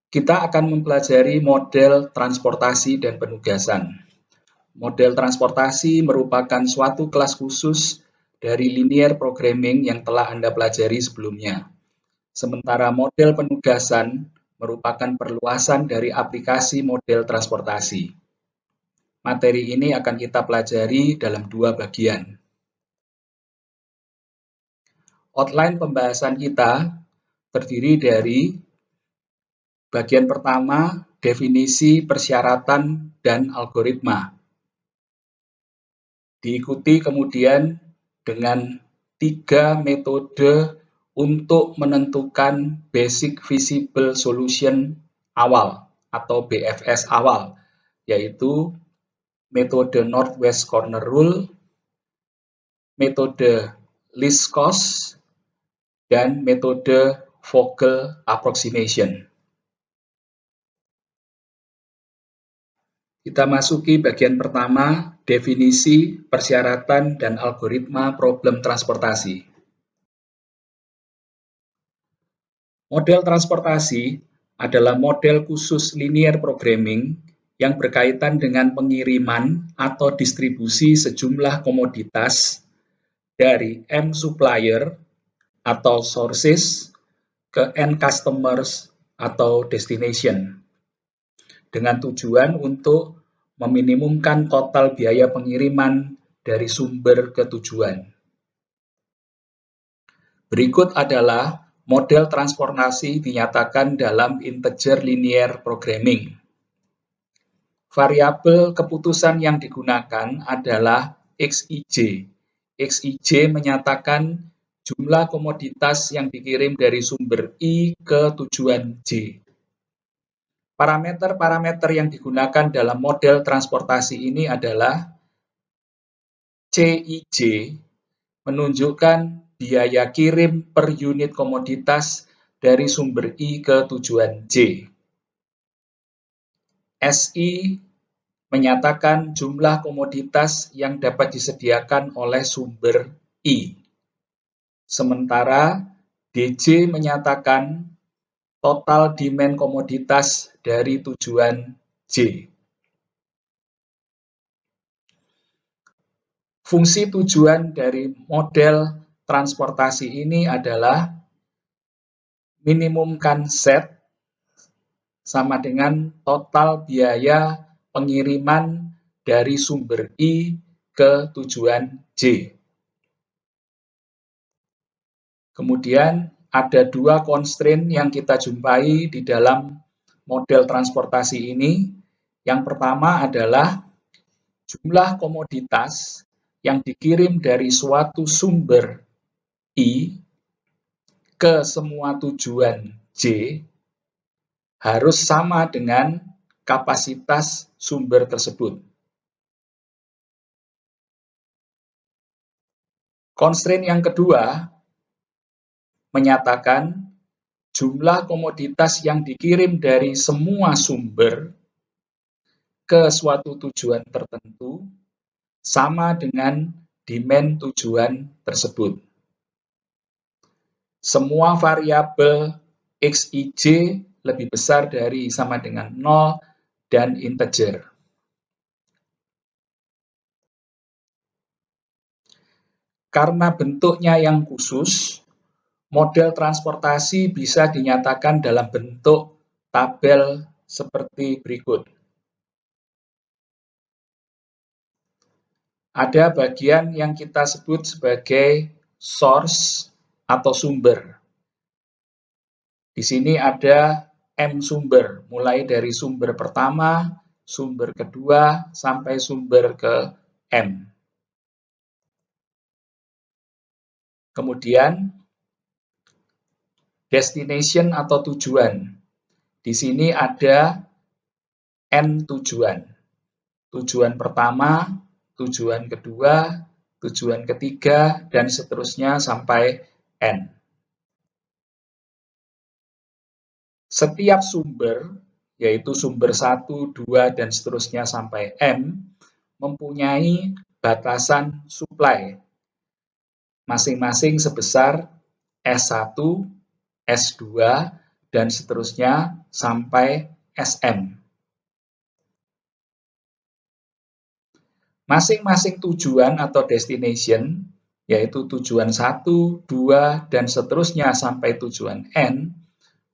Kita akan mempelajari model transportasi dan penugasan. Model transportasi merupakan suatu kelas khusus dari linear programming yang telah Anda pelajari sebelumnya. Sementara model penugasan merupakan perluasan dari aplikasi model transportasi. Materi ini akan kita pelajari dalam dua bagian. Outline pembahasan kita terdiri dari bagian pertama, definisi, persyaratan, dan algoritma. Diikuti kemudian dengan 3 metode untuk menentukan Basic Feasible Solution awal atau BFS awal, yaitu metode Northwest Corner Rule, metode Least Cost, dan metode Vogel Approximation. Kita masuki bagian pertama, definisi, persyaratan, dan algoritma problem transportasi. Model transportasi adalah model khusus linear programming yang berkaitan dengan pengiriman atau distribusi sejumlah komoditas dari M supplier atau sources ke end customers atau destination, dengan tujuan untuk meminimumkan total biaya pengiriman dari sumber ke tujuan. Berikut adalah model transportasi dinyatakan dalam integer linear programming. Variabel keputusan yang digunakan adalah XIJ. XIJ menyatakan jumlah komoditas yang dikirim dari sumber I ke tujuan J. Parameter-parameter yang digunakan dalam model transportasi ini adalah CIJ menunjukkan biaya kirim per unit komoditas dari sumber I ke tujuan J. SI menyatakan jumlah komoditas yang dapat disediakan oleh sumber I. Sementara DJ menyatakan total demand komoditas dari tujuan J. Fungsi tujuan dari model transportasi ini adalah minimumkan set sama dengan total biaya pengiriman dari sumber I ke tujuan J. Kemudian ada dua constraint yang kita jumpai di dalam model transportasi ini. Yang pertama adalah jumlah komoditas yang dikirim dari suatu sumber I ke semua tujuan J harus sama dengan kapasitas sumber tersebut. Constraint yang kedua menyatakan jumlah komoditas yang dikirim dari semua sumber ke suatu tujuan tertentu sama dengan demand tujuan tersebut. Semua variabel XIJ lebih besar dari sama dengan 0 dan integer. Karena bentuknya yang khusus, model transportasi bisa dinyatakan dalam bentuk tabel seperti berikut. Ada bagian yang kita sebut sebagai source atau sumber. Di sini ada M sumber, mulai dari sumber pertama, sumber kedua, sampai sumber ke M. Kemudian, destination atau tujuan. Di sini ada N tujuan. Tujuan pertama, tujuan kedua, tujuan ketiga, dan seterusnya sampai N. Setiap sumber, yaitu sumber 1, 2, dan seterusnya sampai M, mempunyai batasan supply, masing-masing sebesar S1, S2, dan seterusnya sampai SM. Masing-masing tujuan atau destination, yaitu tujuan 1, 2, dan seterusnya sampai tujuan N,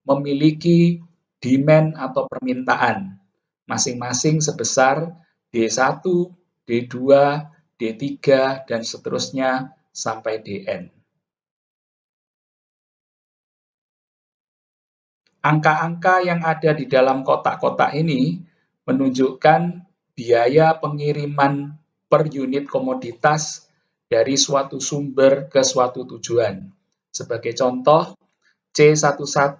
memiliki demand atau permintaan, masing-masing sebesar D1, D2, D3, dan seterusnya sampai Dn. Angka-angka yang ada di dalam kotak-kotak ini menunjukkan biaya pengiriman per unit komoditas dari suatu sumber ke suatu tujuan. Sebagai contoh, C11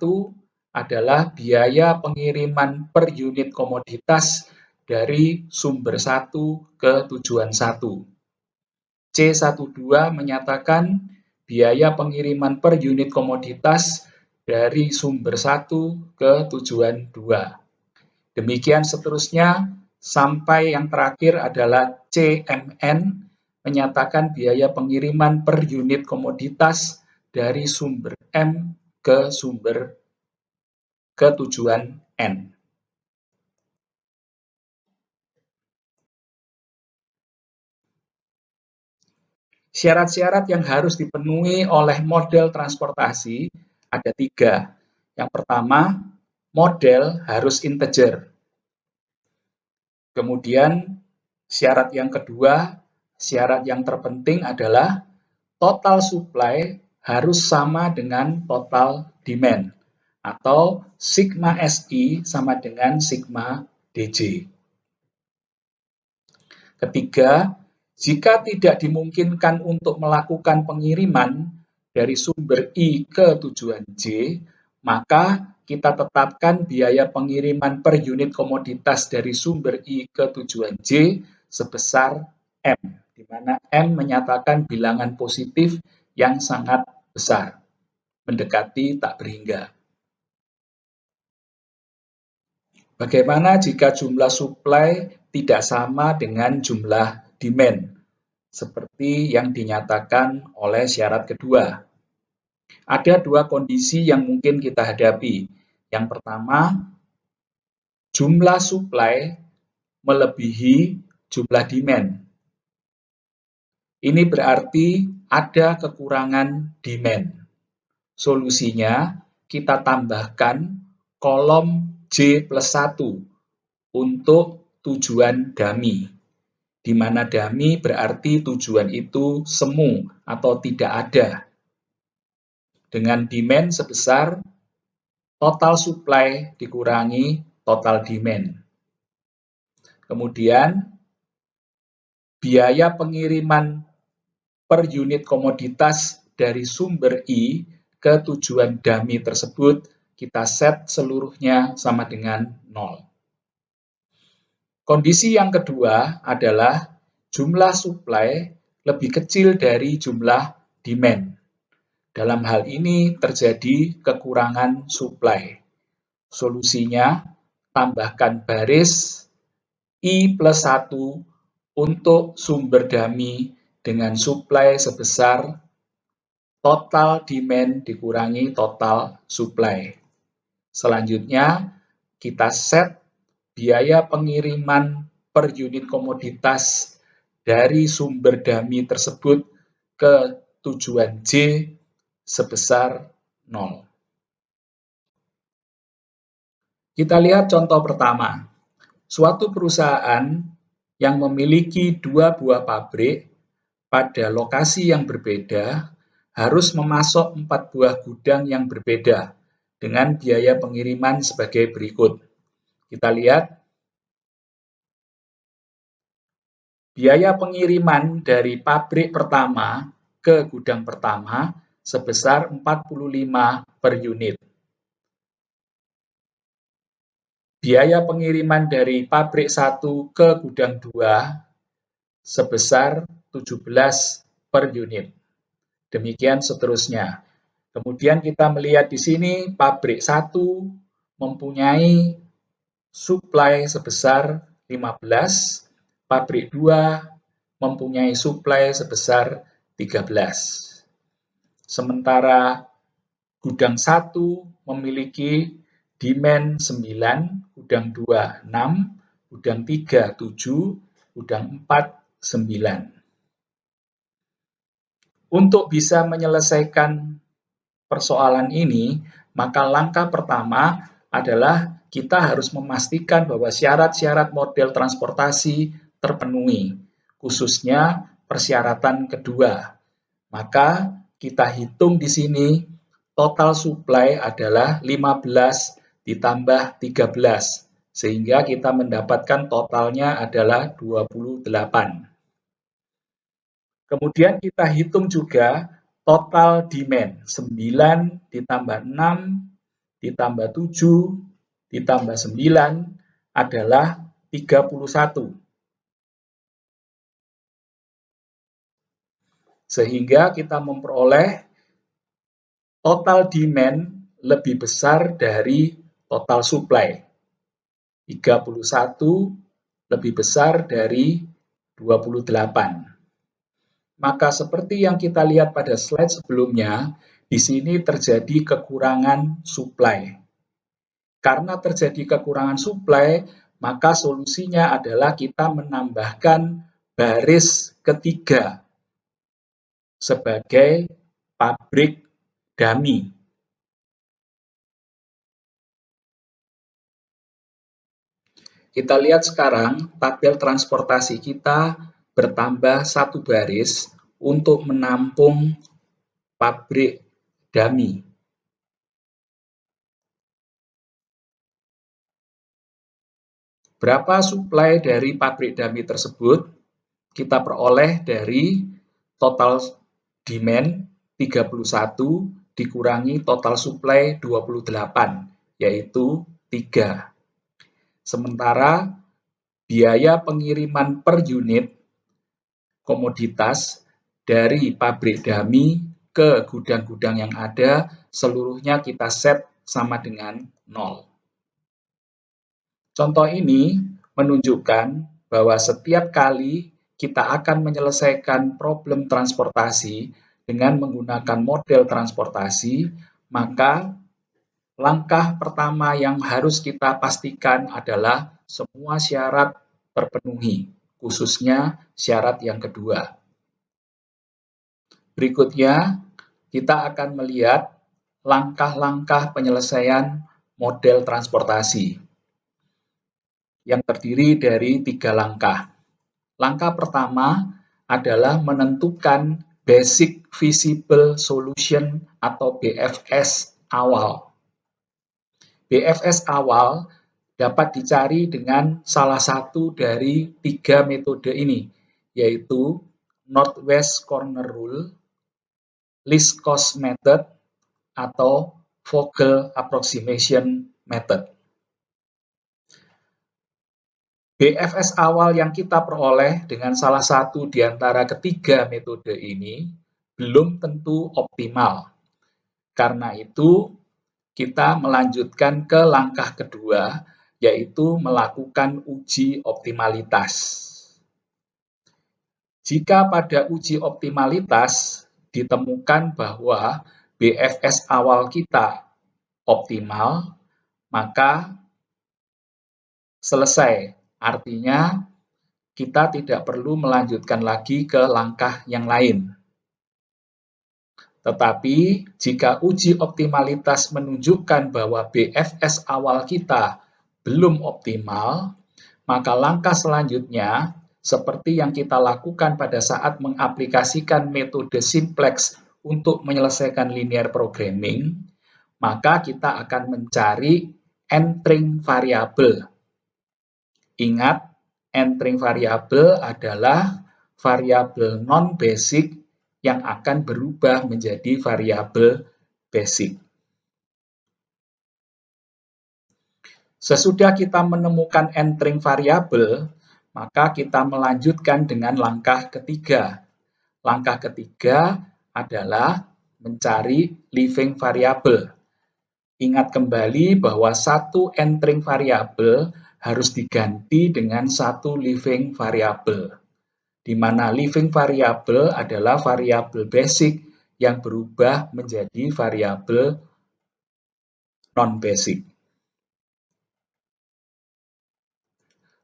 adalah biaya pengiriman per unit komoditas dari sumber 1 ke tujuan 1. C12 menyatakan biaya pengiriman per unit komoditas dari sumber 1 ke tujuan 2. Demikian seterusnya sampai yang terakhir adalah CMN menyatakan biaya pengiriman per unit komoditas dari sumber M ke tujuan N. Syarat-syarat yang harus dipenuhi oleh model transportasi ada 3. Yang pertama, model harus integer. Kemudian syarat yang kedua, syarat yang terpenting adalah total supply harus sama dengan total demand, atau sigma SI sama dengan sigma DJ. Ketiga, jika tidak dimungkinkan untuk melakukan pengiriman dari sumber I ke tujuan J, maka kita tetapkan biaya pengiriman per unit komoditas dari sumber I ke tujuan J sebesar M, di mana M menyatakan bilangan positif yang sangat besar, mendekati tak berhingga. Bagaimana jika jumlah supply tidak sama dengan jumlah demand, seperti yang dinyatakan oleh syarat kedua? Ada 2 kondisi yang mungkin kita hadapi. Yang pertama, jumlah supply melebihi jumlah demand. Ini berarti ada kekurangan demand. Solusinya, kita tambahkan kolom J+1 untuk tujuan dummy, di mana dummy berarti tujuan itu semu atau tidak ada, dengan demand sebesar total supply dikurangi total demand. Kemudian, biaya pengiriman per unit komoditas dari sumber I ke tujuan dummy tersebut kita set seluruhnya sama dengan 0. Kondisi yang kedua adalah jumlah supply lebih kecil dari jumlah demand. Dalam hal ini terjadi kekurangan supply. Solusinya, tambahkan baris I+1 untuk sumber dummy dengan supply sebesar total demand dikurangi total supply. Selanjutnya, kita set biaya pengiriman per unit komoditas dari sumber dummy tersebut ke tujuan J sebesar 0. Kita lihat contoh pertama. Suatu perusahaan yang memiliki 2 buah pabrik pada lokasi yang berbeda harus memasok 4 buah gudang yang berbeda dengan biaya pengiriman sebagai berikut. Kita lihat biaya pengiriman dari pabrik pertama ke gudang pertama sebesar 45 per unit. Biaya pengiriman dari pabrik 1 ke gudang 2 sebesar 17 per unit. Demikian seterusnya. Kemudian kita melihat di sini pabrik 1 mempunyai supply sebesar 15, pabrik 2 mempunyai supply sebesar 13. Sementara gudang 1 memiliki demand 9, gudang 2, 6, gudang 3, 7, gudang 4, 9. Untuk bisa menyelesaikan persoalan ini, maka langkah pertama adalah kita harus memastikan bahwa syarat-syarat model transportasi terpenuhi, khususnya persyaratan kedua. Maka kita hitung di sini total supply adalah 15 ditambah 13, sehingga kita mendapatkan totalnya adalah 28. Kemudian kita hitung juga total demand, 9 ditambah 6 ditambah 7 ditambah 9 adalah 31. Sehingga kita memperoleh total demand lebih besar dari total supply. 31 lebih besar dari 28. Maka seperti yang kita lihat pada slide sebelumnya, di sini terjadi kekurangan supply. Karena terjadi kekurangan supply, maka solusinya adalah kita menambahkan baris ketiga sebagai pabrik dummy. Kita lihat sekarang tabel transportasi kita bertambah satu baris untuk menampung pabrik dummy. Berapa supply dari pabrik dummy tersebut? Kita peroleh dari total demand 31 dikurangi total supply 28, yaitu 3. Sementara biaya pengiriman per unit komoditas dari pabrik dummy ke gudang-gudang yang ada, seluruhnya kita set sama dengan 0. Contoh ini menunjukkan bahwa setiap kali kita akan menyelesaikan problem transportasi dengan menggunakan model transportasi, maka langkah pertama yang harus kita pastikan adalah semua syarat terpenuhi, khususnya syarat yang kedua. Berikutnya, kita akan melihat langkah-langkah penyelesaian model transportasi yang terdiri dari 3 langkah. Langkah pertama adalah menentukan Basic Feasible Solution atau BFS awal. BFS awal dapat dicari dengan salah satu dari 3 metode ini, yaitu Northwest Corner Rule, Least Cost Method, atau Vogel Approximation Method. BFS awal yang kita peroleh dengan salah satu di antara ketiga metode ini belum tentu optimal. Karena itu, kita melanjutkan ke langkah kedua, yaitu melakukan uji optimalitas. Jika pada uji optimalitas ditemukan bahwa BFS awal kita optimal, maka selesai. Artinya, kita tidak perlu melanjutkan lagi ke langkah yang lain. Tetapi, jika uji optimalitas menunjukkan bahwa BFS awal kita belum optimal, maka langkah selanjutnya, seperti yang kita lakukan pada saat mengaplikasikan metode simplex untuk menyelesaikan linear programming, maka kita akan mencari entering variable. Ingat, entering variable adalah variabel non-basic yang akan berubah menjadi variabel basic. Sesudah kita menemukan entering variable, maka kita melanjutkan dengan langkah ketiga. Langkah ketiga adalah mencari leaving variable. Ingat kembali bahwa satu entering variable harus diganti dengan satu leaving variable, di mana leaving variable adalah variabel basic yang berubah menjadi variabel non-basic.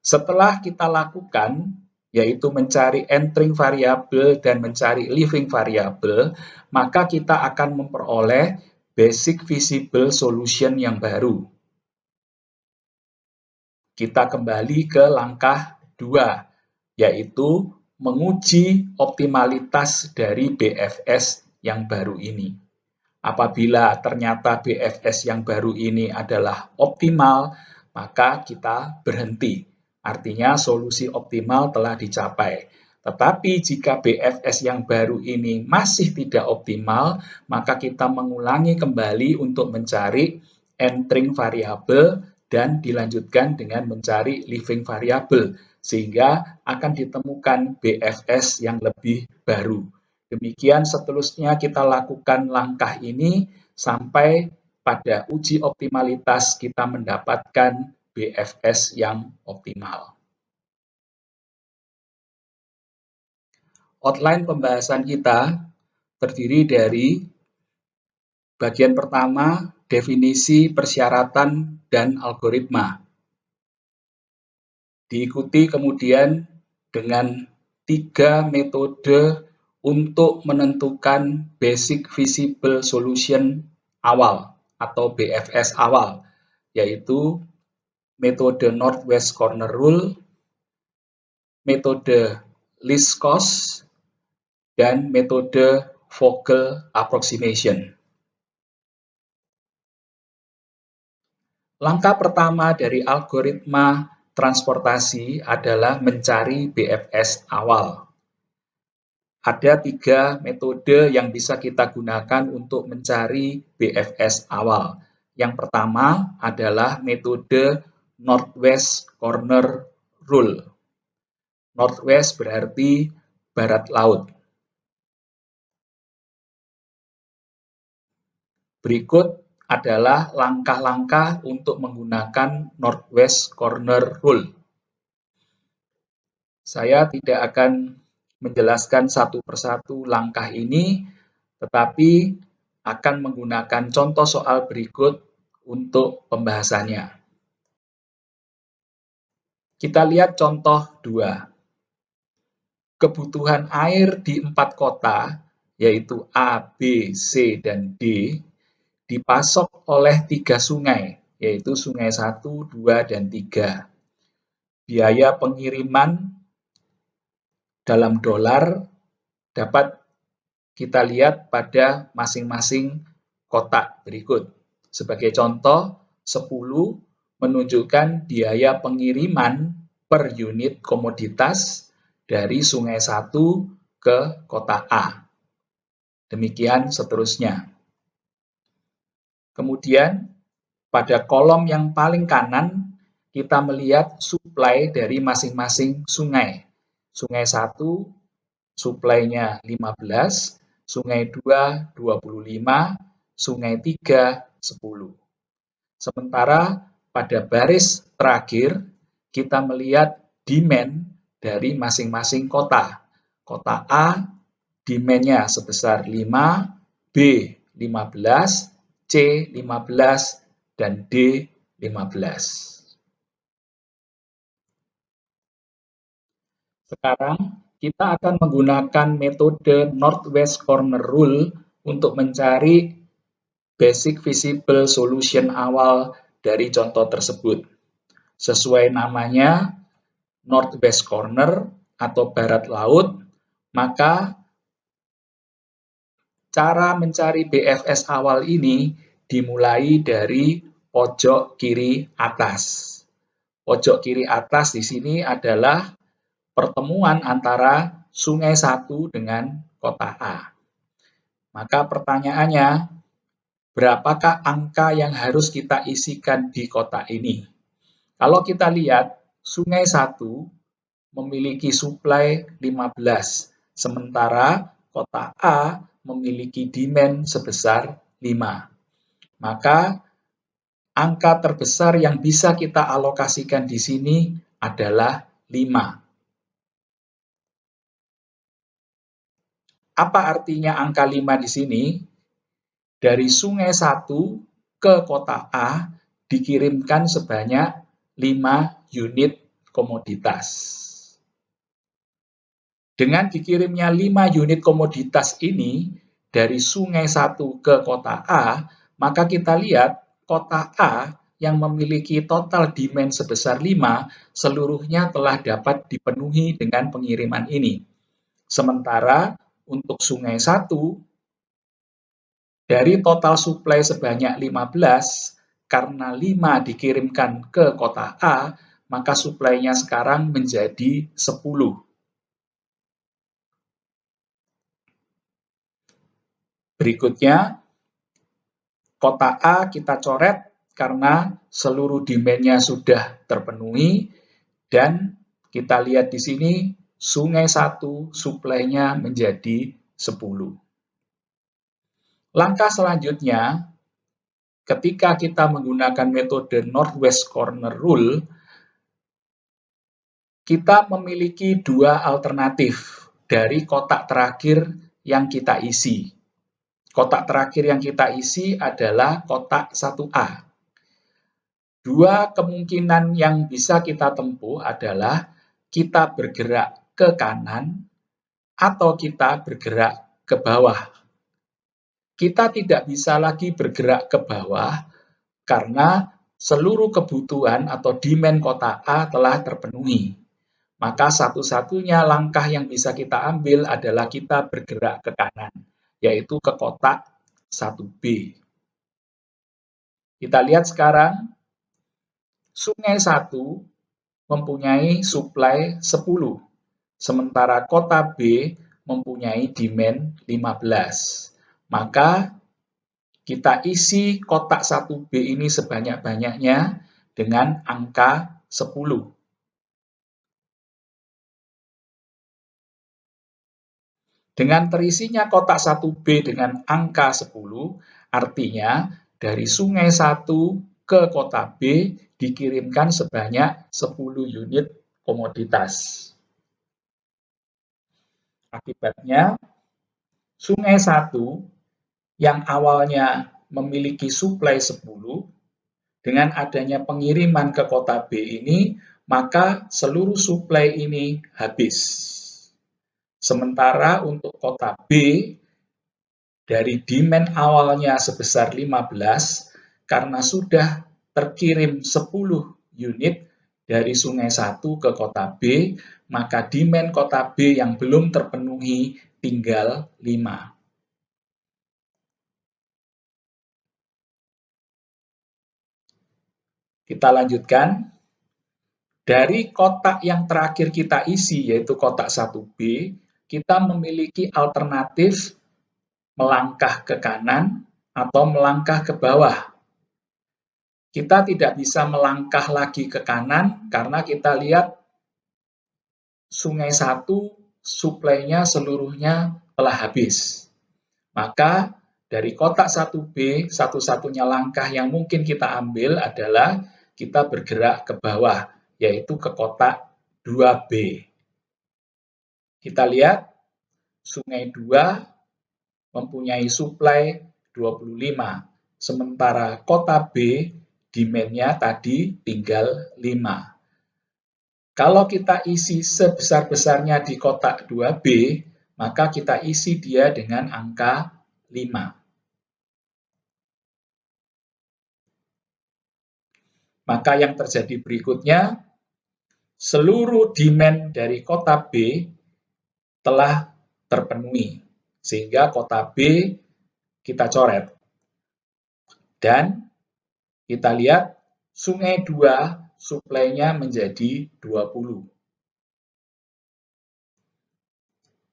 Setelah kita lakukan, yaitu mencari entering variable dan mencari leaving variable, maka kita akan memperoleh basic visible solution yang baru. Kita kembali ke langkah 2, yaitu menguji optimalitas dari BFS yang baru ini. Apabila ternyata BFS yang baru ini adalah optimal, maka kita berhenti. Artinya solusi optimal telah dicapai. Tetapi jika BFS yang baru ini masih tidak optimal, maka kita mengulangi kembali untuk mencari entering variable dan dilanjutkan dengan mencari leaving variable, sehingga akan ditemukan BFS yang lebih baru. Demikian seterusnya kita lakukan langkah ini sampai pada uji optimalitas kita mendapatkan BFS yang optimal. Outline pembahasan kita terdiri dari bagian pertama, definisi, persyaratan, dan algoritma. Diikuti kemudian dengan 3 metode untuk menentukan basic visible solution awal atau BFS awal, yaitu metode Northwest Corner Rule, metode least cost, dan metode Vogel Approximation. Langkah pertama dari algoritma transportasi adalah mencari BFS awal. Ada 3 metode yang bisa kita gunakan untuk mencari BFS awal. Yang pertama adalah metode Northwest Corner Rule. Northwest berarti barat laut. Berikut adalah langkah-langkah untuk menggunakan Northwest Corner Rule. Saya tidak akan menjelaskan satu persatu langkah ini, tetapi akan menggunakan contoh soal berikut untuk pembahasannya. Kita lihat contoh 2. Kebutuhan air di 4 kota, yaitu A, B, C, dan D, dipasok oleh 3 sungai, yaitu sungai 1, 2, dan 3. Biaya pengiriman dalam dolar dapat kita lihat pada masing-masing kotak berikut. Sebagai contoh, 10 menunjukkan biaya pengiriman per unit komoditas dari sungai 1 ke kota A. Demikian seterusnya. Kemudian, pada kolom yang paling kanan, kita melihat suplai dari masing-masing sungai. Sungai 1, suplainya 15, sungai 2, 25, sungai 3, 10. Sementara pada baris terakhir, kita melihat demand dari masing-masing kota. Kota A, demand-nya sebesar 5, B, 15, C 15, dan D 15. Sekarang kita akan menggunakan metode Northwest Corner Rule untuk mencari basic visible solution awal dari contoh tersebut. Sesuai namanya, Northwest Corner atau barat laut, maka cara mencari BFS awal ini dimulai dari pojok kiri atas. Pojok kiri atas di sini adalah pertemuan antara sungai 1 dengan kota A. Maka pertanyaannya, berapakah angka yang harus kita isikan di kota ini? Kalau kita lihat, sungai 1 memiliki suplai 15, sementara kota A memiliki demand sebesar 5. Maka angka terbesar yang bisa kita alokasikan di sini adalah 5. Apa artinya angka 5 di sini? Dari sungai 1 ke kota A dikirimkan sebanyak 5 unit komoditas. Dengan dikirimnya 5 unit komoditas ini dari sungai 1 ke kota A, maka kita lihat kota A yang memiliki total demand sebesar 5, seluruhnya telah dapat dipenuhi dengan pengiriman ini. Sementara untuk sungai 1, dari total suplai sebanyak 15, karena 5 dikirimkan ke kota A, maka suplainya sekarang menjadi 10. Berikutnya, kota A kita coret karena seluruh demand-nya sudah terpenuhi, dan kita lihat di sini sungai 1 suplainya menjadi 10. Langkah selanjutnya, ketika kita menggunakan metode Northwest Corner Rule, kita memiliki dua alternatif dari kotak terakhir yang kita isi. Kotak terakhir yang kita isi adalah kotak 1A. Dua kemungkinan yang bisa kita tempuh adalah kita bergerak ke kanan atau kita bergerak ke bawah. Kita tidak bisa lagi bergerak ke bawah karena seluruh kebutuhan atau demand kota A telah terpenuhi. Maka satu-satunya langkah yang bisa kita ambil adalah kita bergerak ke kanan, yaitu ke kotak 1B. Kita lihat sekarang, sungai 1 mempunyai suplai 10, sementara kota B mempunyai demand 15. Maka kita isi kotak 1B ini sebanyak-banyaknya dengan angka 10. Dengan terisinya kotak 1B dengan angka 10, artinya dari sungai 1 ke kota B dikirimkan sebanyak 10 unit komoditas. Akibatnya, sungai 1 yang awalnya memiliki suplai 10, dengan adanya pengiriman ke kota B ini, maka seluruh suplai ini habis. Sementara untuk kota B, dari demand awalnya sebesar 15, karena sudah terkirim 10 unit dari sungai 1 ke kota B, maka demand kota B yang belum terpenuhi tinggal 5. Kita lanjutkan. Dari kotak yang terakhir kita isi, yaitu kotak 1B, kita memiliki alternatif melangkah ke kanan atau melangkah ke bawah. Kita tidak bisa melangkah lagi ke kanan karena kita lihat sungai 1 suplainya seluruhnya telah habis. Maka dari kotak 1B, satu-satunya langkah yang mungkin kita ambil adalah kita bergerak ke bawah, yaitu ke kotak 2B. Kita lihat sungai 2 mempunyai suplai 25, sementara kota B demand-nya tadi tinggal 5. Kalau kita isi sebesar-besarnya di kotak 2B, maka kita isi dia dengan angka 5. Maka yang terjadi berikutnya, seluruh demand dari kota B telah terpenuhi, sehingga kota B kita coret. Dan kita lihat sungai 2 suplainya menjadi 20.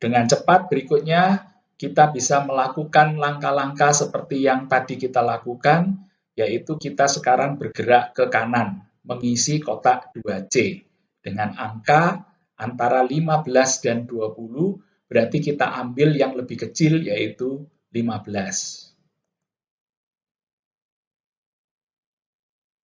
Dengan cepat berikutnya, kita bisa melakukan langkah-langkah seperti yang tadi kita lakukan, yaitu kita sekarang bergerak ke kanan, mengisi kotak 2C. Dengan angka antara 15 dan 20, berarti kita ambil yang lebih kecil, yaitu 15.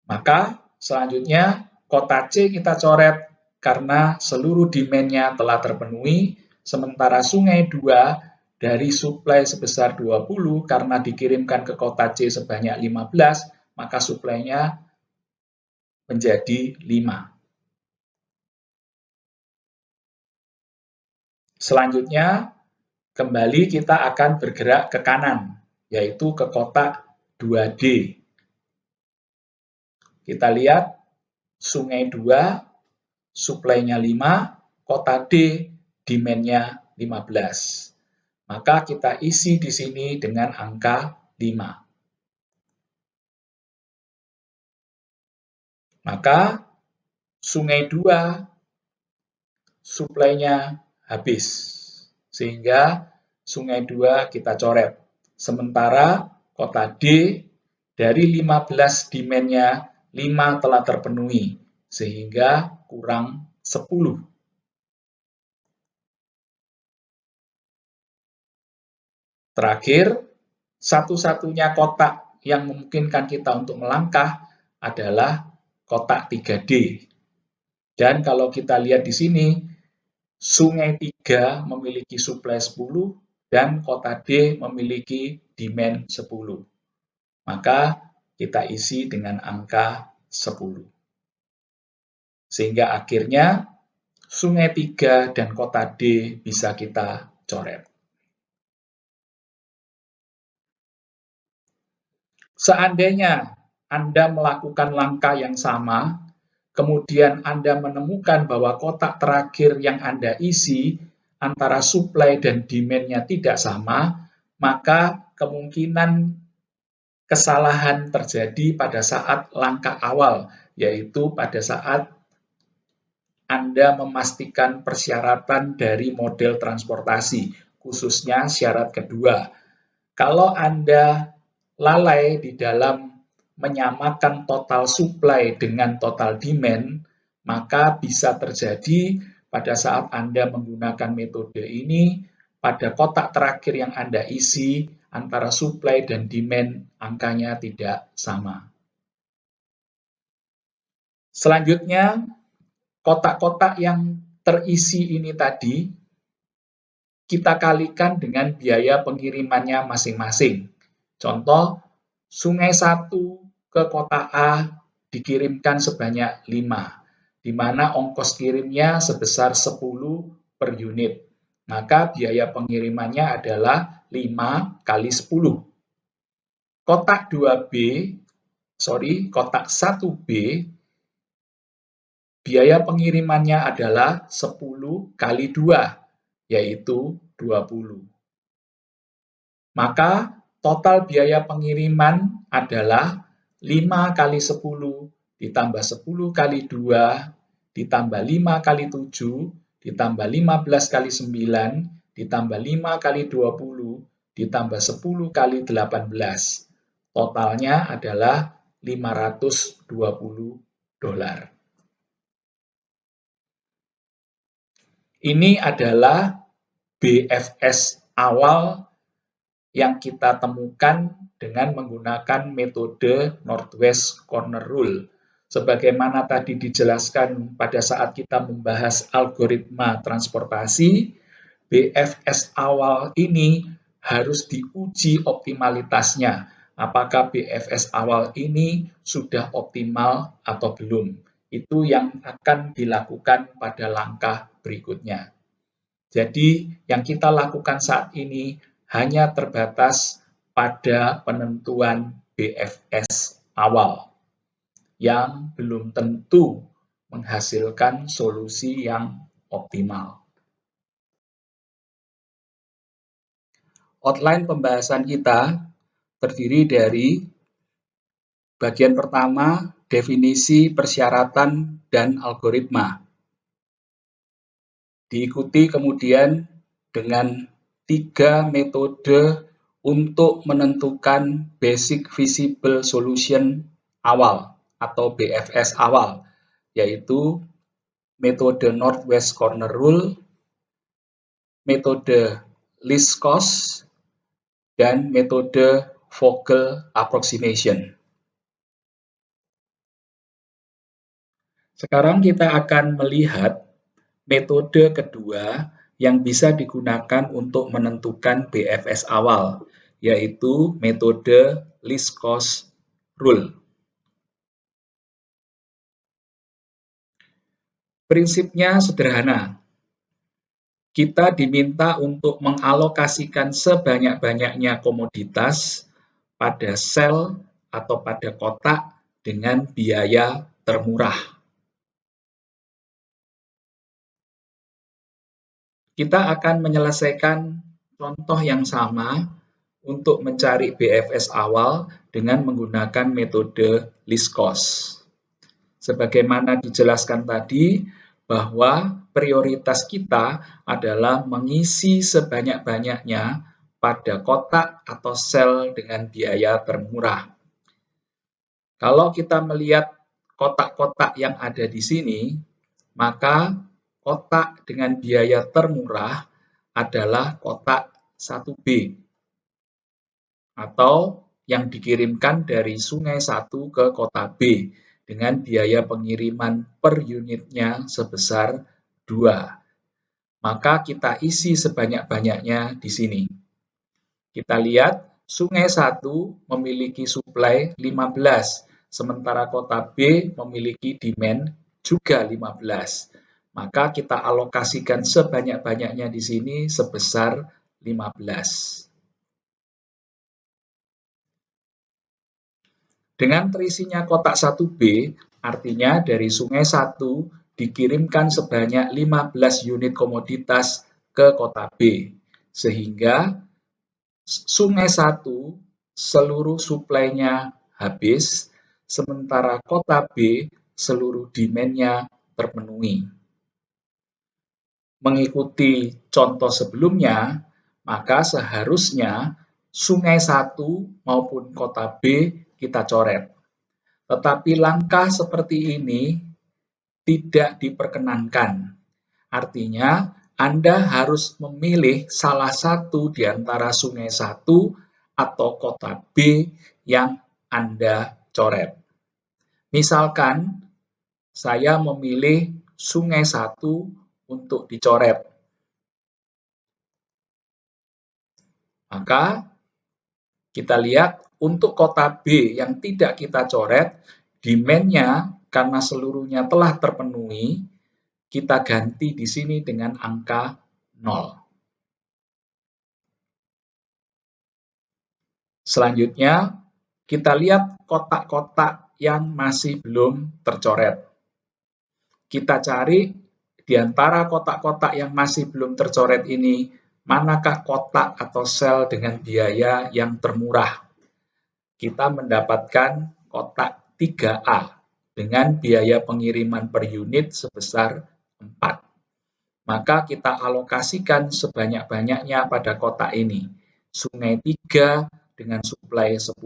Maka selanjutnya kota C kita coret karena seluruh demand-nya telah terpenuhi, sementara sungai 2 dari suplai sebesar 20 karena dikirimkan ke kota C sebanyak 15, maka suplainya menjadi 5. Selanjutnya, kembali kita akan bergerak ke kanan, yaitu ke kotak 2D. Kita lihat Sungai 2, suplainya 5, kota D, demand-nya 15. Maka kita isi di sini dengan angka 5. Maka Sungai 2, suplainya habis. Sehingga Sungai 2 kita coret. Sementara kota D, dari 15 demand-nya, 5 telah terpenuhi. Sehingga kurang 10. Terakhir, satu-satunya kotak yang memungkinkan kita untuk melangkah adalah kotak 3D. Dan kalau kita lihat di sini, Sungai 3 memiliki suplai 10 dan kota D memiliki demand 10. Maka kita isi dengan angka 10. Sehingga akhirnya Sungai 3 dan kota D bisa kita coret. Seandainya Anda melakukan langkah yang sama, kemudian Anda menemukan bahwa kotak terakhir yang Anda isi antara supply dan demand-nya tidak sama, maka kemungkinan kesalahan terjadi pada saat langkah awal, yaitu pada saat Anda memastikan persyaratan dari model transportasi, khususnya syarat kedua. Kalau Anda lalai di dalam menyamakan total supply dengan total demand, maka bisa terjadi pada saat Anda menggunakan metode ini, pada kotak terakhir yang Anda isi, antara supply dan demand angkanya tidak sama. Selanjutnya, kotak-kotak yang terisi ini tadi, kita kalikan dengan biaya pengirimannya masing-masing. Contoh, Sungai 1 ke kota A dikirimkan sebanyak 5, di mana ongkos kirimnya sebesar 10 per unit. Maka biaya pengirimannya adalah 5 kali 10. Kotak 1B, biaya pengirimannya adalah 10 kali 2, yaitu 20. Maka total biaya pengiriman adalah 5 kali 10 ditambah 10 kali 2 ditambah 5 kali 7 ditambah 15 kali 9 ditambah 5 kali 20 ditambah 10 kali 18. Totalnya adalah $520. Ini adalah BFS awal yang kita temukan dengan menggunakan metode Northwest Corner Rule. Sebagaimana tadi dijelaskan pada saat kita membahas algoritma transportasi, BFS awal ini harus diuji optimalitasnya. Apakah BFS awal ini sudah optimal atau belum? Itu yang akan dilakukan pada langkah berikutnya. Jadi, yang kita lakukan saat ini hanya terbatas pada penentuan BFS awal yang belum tentu menghasilkan solusi yang optimal. Outline pembahasan kita terdiri dari bagian pertama, definisi, persyaratan, dan algoritma. Diikuti kemudian dengan 3 metode untuk menentukan Basic Feasible Solution awal atau BFS awal, yaitu metode Northwest Corner Rule, metode Least Cost, dan metode Vogel Approximation. Sekarang kita akan melihat metode kedua, yang bisa digunakan untuk menentukan BFS awal, yaitu metode least cost rule. Prinsipnya sederhana. Kita diminta untuk mengalokasikan sebanyak-banyaknya komoditas pada sel atau pada kotak dengan biaya termurah. Kita akan menyelesaikan contoh yang sama untuk mencari BFS awal dengan menggunakan metode least cost. Sebagaimana dijelaskan tadi, bahwa prioritas kita adalah mengisi sebanyak-banyaknya pada kotak atau sel dengan biaya termurah. Kalau kita melihat kotak-kotak yang ada di sini, maka kotak dengan biaya termurah adalah kotak 1B atau yang dikirimkan dari sungai 1 ke kota B dengan biaya pengiriman per unitnya sebesar 2. Maka kita isi sebanyak-banyaknya di sini. Kita lihat sungai 1 memiliki suplai 15, sementara kota B memiliki demand juga 15. Maka kita alokasikan sebanyak-banyaknya di sini sebesar 15. Dengan terisinya kotak 1B, artinya dari sungai 1 dikirimkan sebanyak 15 unit komoditas ke kota B, sehingga sungai 1 seluruh suplainya habis, sementara kota B seluruh demand-nya terpenuhi. Mengikuti contoh sebelumnya, maka seharusnya sungai 1 maupun kota B kita coret. Tetapi langkah seperti ini tidak diperkenankan. Artinya, Anda harus memilih salah satu di antara sungai 1 atau kota B yang Anda coret. Misalkan, saya memilih sungai 1 untuk dicoret. Maka, kita lihat untuk kota B yang tidak kita coret, demand-nya karena seluruhnya telah terpenuhi, kita ganti di sini dengan angka 0. Selanjutnya, kita lihat kotak-kotak yang masih belum tercoret. Kita cari di antara kotak-kotak yang masih belum tercoret ini, manakah kotak atau sel dengan biaya yang termurah. Kita mendapatkan kotak 3A dengan biaya pengiriman per unit sebesar 4. Maka kita alokasikan sebanyak-banyaknya pada kotak ini. Sungai 3 dengan suplai 10,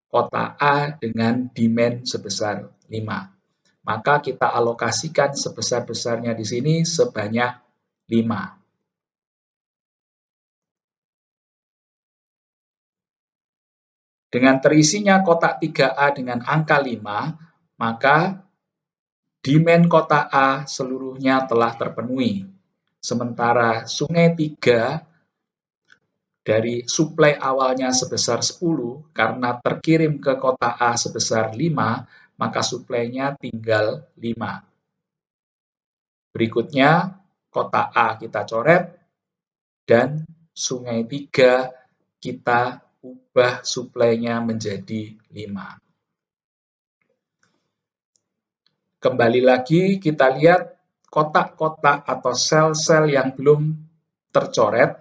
kota A dengan demand sebesar 5. Maka kita alokasikan sebesar-besarnya di sini sebanyak 5. Dengan terisinya kotak 3A dengan angka 5, maka demand kota A seluruhnya telah terpenuhi. Sementara sungai 3 dari suplai awalnya sebesar 10, karena terkirim ke kota A sebesar 5, maka suplainya tinggal 5. Berikutnya, kota A kita coret, dan sungai 3 kita ubah suplainya menjadi 5. Kembali lagi kita lihat kotak-kotak atau sel-sel yang belum tercoret.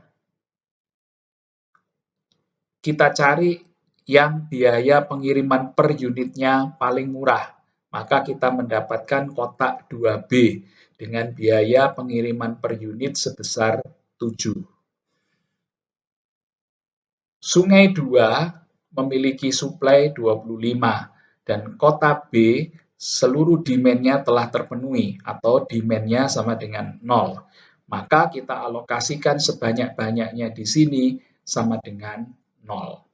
Kita cari yang biaya pengiriman per unitnya paling murah. Maka kita mendapatkan kotak 2B dengan biaya pengiriman per unit sebesar 7. Sungai 2 memiliki suplai 25 dan kota B seluruh demand-nya telah terpenuhi atau demand-nya sama dengan 0. Maka kita alokasikan sebanyak-banyaknya di sini sama dengan 0.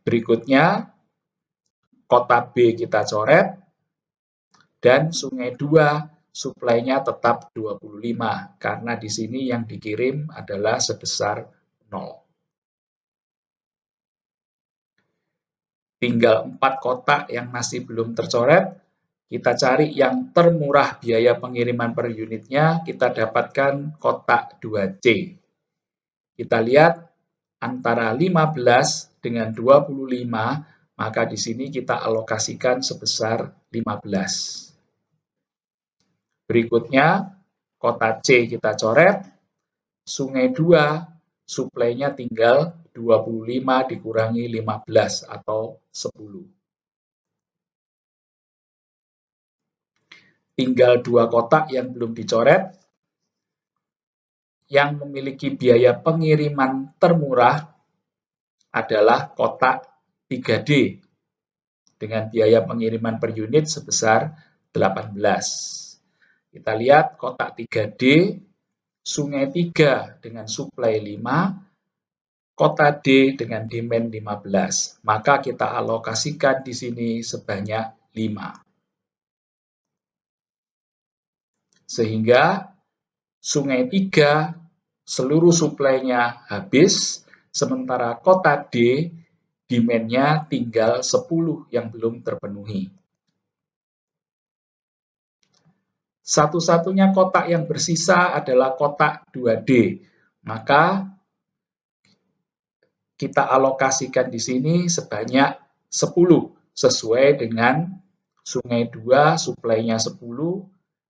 Berikutnya, kota B kita coret, Dan Sungai 2 suplainya tetap 25 karena di sini yang dikirim adalah sebesar 0. Tinggal 4 kotak yang masih belum tercoret. Kita cari yang termurah biaya pengiriman per unitnya, kita dapatkan kotak 2C. Kita lihat antara 15 dengan 25, maka di sini kita alokasikan sebesar 15. Berikutnya, kotak C kita coret, Sungai 2 suplainya tinggal 25 dikurangi 15 atau 10. Tinggal 2 kotak yang belum dicoret, yang memiliki biaya pengiriman termurah adalah kotak 3D dengan biaya pengiriman per unit sebesar 18. Kita lihat kotak 3D, Sungai 3 dengan suplai 5, kota D dengan demand 15, maka kita alokasikan di sini sebanyak 5. Sehingga Sungai 3 seluruh suplainya habis, sementara kota D demand-nya tinggal 10 yang belum terpenuhi. Satu-satunya kotak yang bersisa adalah kotak 2D, maka kita alokasikan di sini sebanyak 10 sesuai dengan Sungai 2 suplainya 10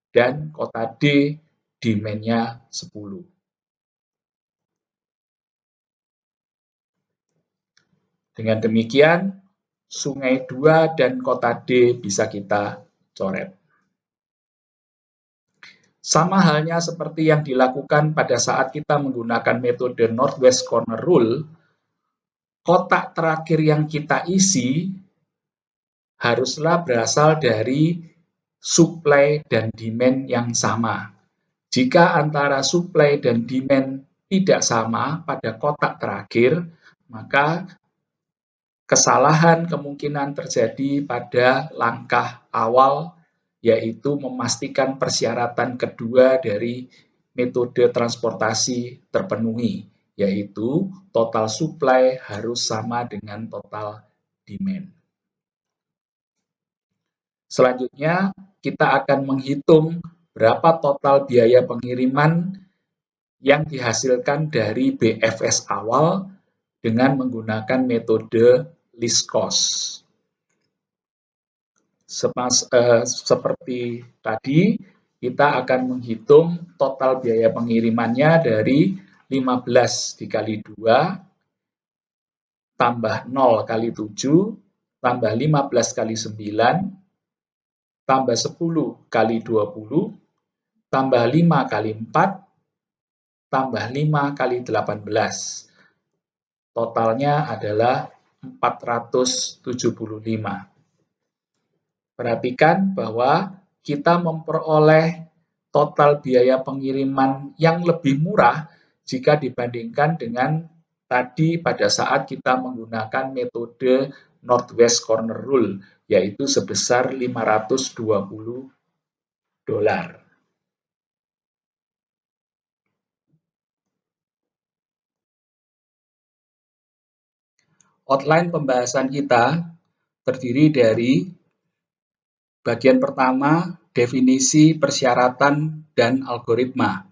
dan kota D demand-nya 10. Dengan demikian, Sungai 2 dan kota D bisa kita coret. Sama halnya seperti yang dilakukan pada saat kita menggunakan metode Northwest Corner Rule, kotak terakhir yang kita isi haruslah berasal dari supply dan demand yang sama. Jika antara supply dan demand tidak sama pada kotak terakhir, maka kesalahan kemungkinan terjadi pada langkah awal, yaitu memastikan persyaratan kedua dari metode transportasi terpenuhi, yaitu total supply harus sama dengan total demand. Selanjutnya, kita akan menghitung berapa total biaya pengiriman yang dihasilkan dari BFS awal dengan menggunakan metode least cost. Seperti tadi, kita akan menghitung total biaya pengirimannya dari 15 dikali 2, tambah 0 kali 7, tambah 15 kali 9, tambah 10 kali 20, tambah 5 kali 4, tambah 5 kali 18. Totalnya adalah 475. Perhatikan bahwa kita memperoleh total biaya pengiriman yang lebih murah jika dibandingkan dengan tadi pada saat kita menggunakan metode Northwest Corner Rule, yaitu sebesar $520. Outline pembahasan kita terdiri dari bagian pertama, definisi, persyaratan, dan algoritma.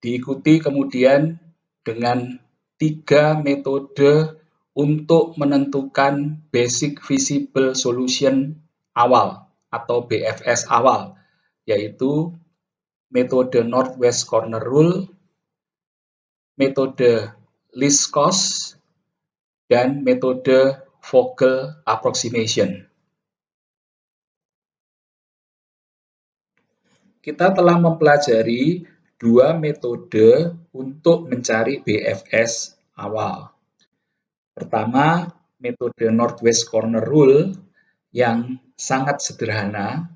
Diikuti kemudian dengan 3 metode untuk menentukan Basic Feasible Solution awal atau BFS awal, yaitu metode Northwest Corner Rule, metode least cost, dan metode Vogel Approximation. Kita telah mempelajari 2 metode untuk mencari BFS awal. Pertama, metode Northwest Corner Rule yang sangat sederhana,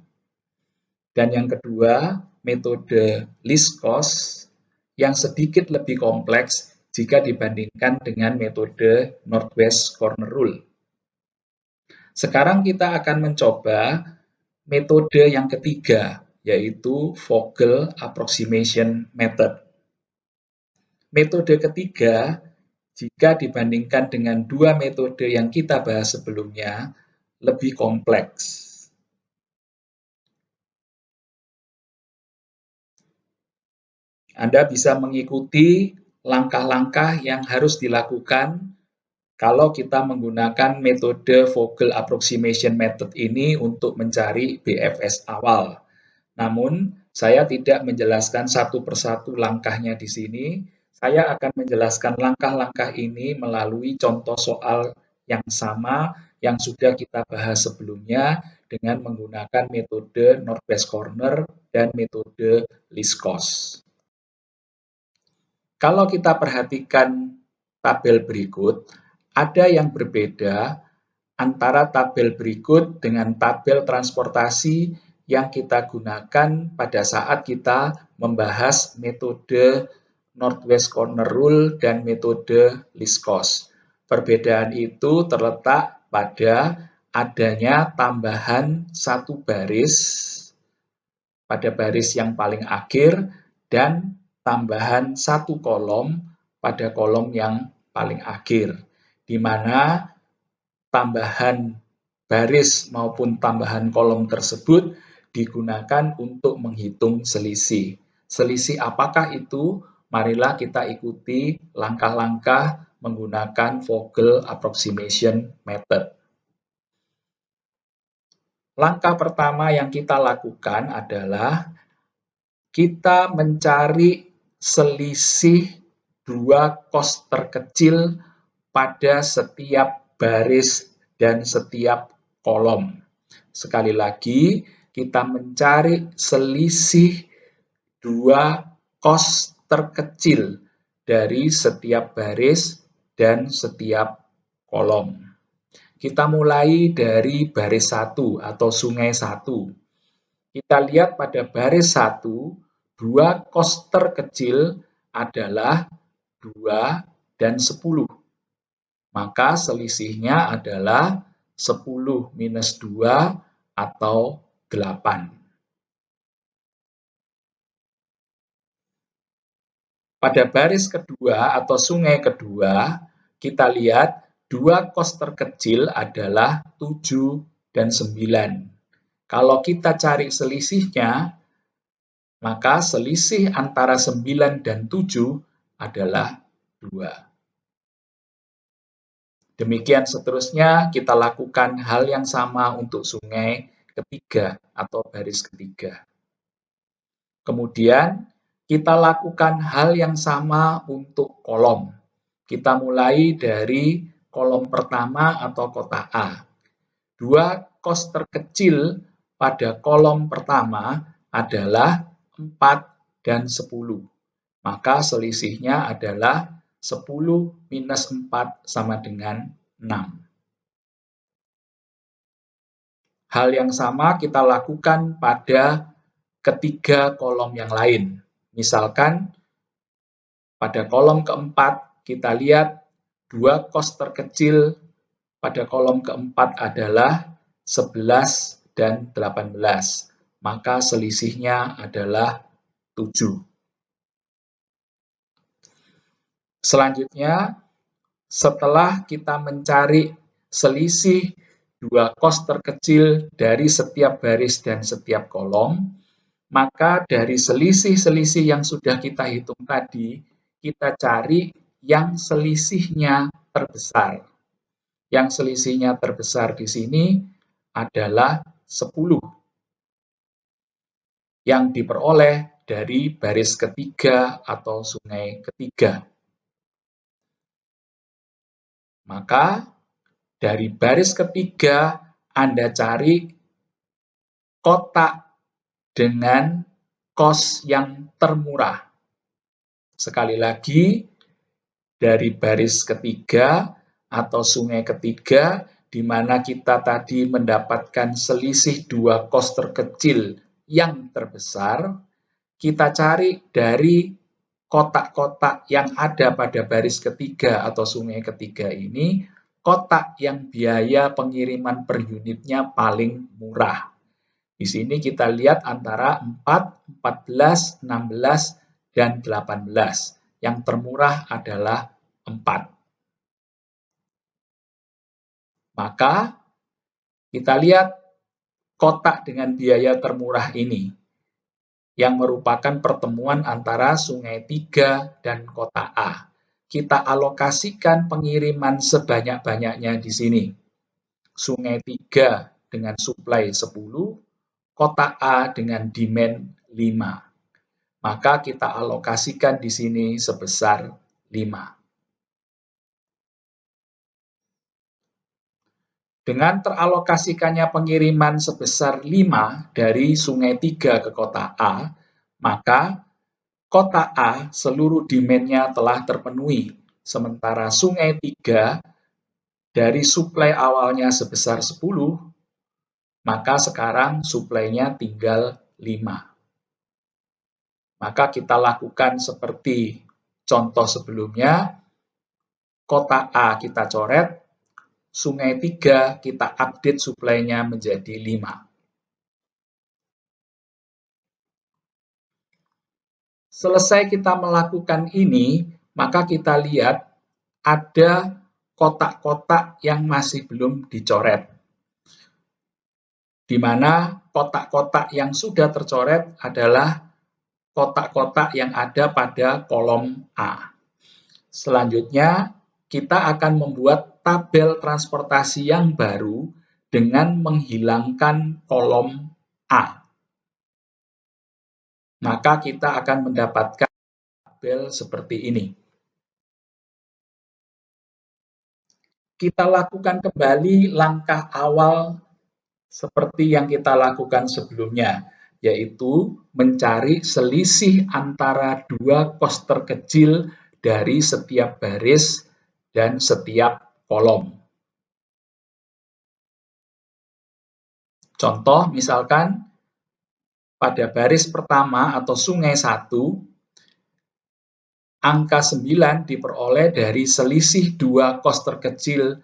dan yang kedua, metode least cost yang sedikit lebih kompleks jika dibandingkan dengan metode Northwest Corner Rule. Sekarang kita akan mencoba metode yang ketiga, yaitu Vogel Approximation Method. Metode ketiga, jika dibandingkan dengan dua metode yang kita bahas sebelumnya, lebih kompleks. Anda bisa mengikuti langkah-langkah yang harus dilakukan kalau kita menggunakan metode Vogel Approximation Method ini untuk mencari BFS awal. Namun, saya tidak menjelaskan satu persatu langkahnya di sini. Saya akan menjelaskan langkah-langkah ini melalui contoh soal yang sama yang sudah kita bahas sebelumnya dengan menggunakan metode Northwest Corner dan metode least cost. Kalau kita perhatikan tabel berikut, ada yang berbeda antara tabel berikut dengan tabel transportasi yang kita gunakan pada saat kita membahas metode Northwest Corner Rule dan metode least cost. Perbedaan itu terletak pada adanya tambahan satu baris pada baris yang paling akhir dan tambahan satu kolom pada kolom yang paling akhir, di mana tambahan baris maupun tambahan kolom tersebut digunakan untuk menghitung selisih. Selisih apakah itu? Marilah kita ikuti langkah-langkah menggunakan Vogel Approximation Method. Langkah pertama yang kita lakukan adalah kita mencari selisih dua kos terkecil pada setiap baris dan setiap kolom. Sekali lagi, kita mencari selisih dua kos terkecil dari setiap baris dan setiap kolom. Kita mulai dari baris 1 atau sungai 1. Kita lihat pada baris 1, dua kos terkecil adalah 2 dan 10. Maka selisihnya adalah 10 minus 2 atau 8. Pada baris kedua atau sungai kedua, kita lihat dua kos terkecil adalah 7 dan 9. Kalau kita cari selisihnya, maka selisih antara 9 dan 7 adalah 2. Demikian seterusnya kita lakukan hal yang sama untuk sungai ketiga atau baris ketiga. Kemudian kita lakukan hal yang sama untuk kolom. Kita mulai dari kolom pertama atau kotak A. Dua kos terkecil pada kolom pertama adalah 4 dan 10. Maka selisihnya adalah 10 minus 4 sama dengan 6. Hal yang sama kita lakukan pada ketiga kolom yang lain. Misalkan pada kolom keempat kita lihat dua kos terkecil pada kolom keempat adalah 11 dan 18. Maka selisihnya adalah 7. Selanjutnya, setelah kita mencari selisih dua kos terkecil dari setiap baris dan setiap kolom, maka dari selisih-selisih yang sudah kita hitung tadi, kita cari yang selisihnya terbesar. Yang selisihnya terbesar di sini adalah 10 yang diperoleh dari baris ketiga atau sungai ketiga. Maka dari baris ketiga Anda cari kotak dengan kos yang termurah. Sekali lagi, dari baris ketiga atau sungai ketiga, di mana kita tadi mendapatkan selisih dua kos terkecil yang terbesar, kita cari dari kotak-kotak yang ada pada baris ketiga atau sungai ketiga ini, kotak yang biaya pengiriman per unitnya paling murah. Di sini kita lihat antara 4, 14, 16, dan 18. Yang termurah adalah 4. Maka kita lihat kotak dengan biaya termurah ini, yang merupakan pertemuan antara Sungai Tiga dan Kota A. Kita alokasikan pengiriman sebanyak-banyaknya di sini. Sungai Tiga dengan suplai 10, Kota A dengan demand 5. Maka kita alokasikan di sini sebesar 5. Dengan teralokasikannya pengiriman sebesar 5 dari Sungai Tiga ke Kota A, maka Kota A seluruh demand-nya telah terpenuhi, sementara Sungai Tiga dari suplai awalnya sebesar 10, maka sekarang suplainya tinggal 5. Maka kita lakukan seperti contoh sebelumnya, Kota A kita coret, Sungai Tiga kita update suplainya menjadi 5. Selesai kita melakukan ini, maka kita lihat ada kotak-kotak yang masih belum dicoret. Di mana kotak-kotak yang sudah tercoret adalah kotak-kotak yang ada pada kolom A. Selanjutnya, kita akan membuat tabel transportasi yang baru dengan menghilangkan kolom A. Maka kita akan mendapatkan tabel seperti ini. Kita lakukan kembali langkah awal seperti yang kita lakukan sebelumnya, yaitu mencari selisih antara dua kos terkecil dari setiap baris dan setiap kolom. Contoh, misalkan pada baris pertama atau sungai 1, angka 9 diperoleh dari selisih dua kos terkecil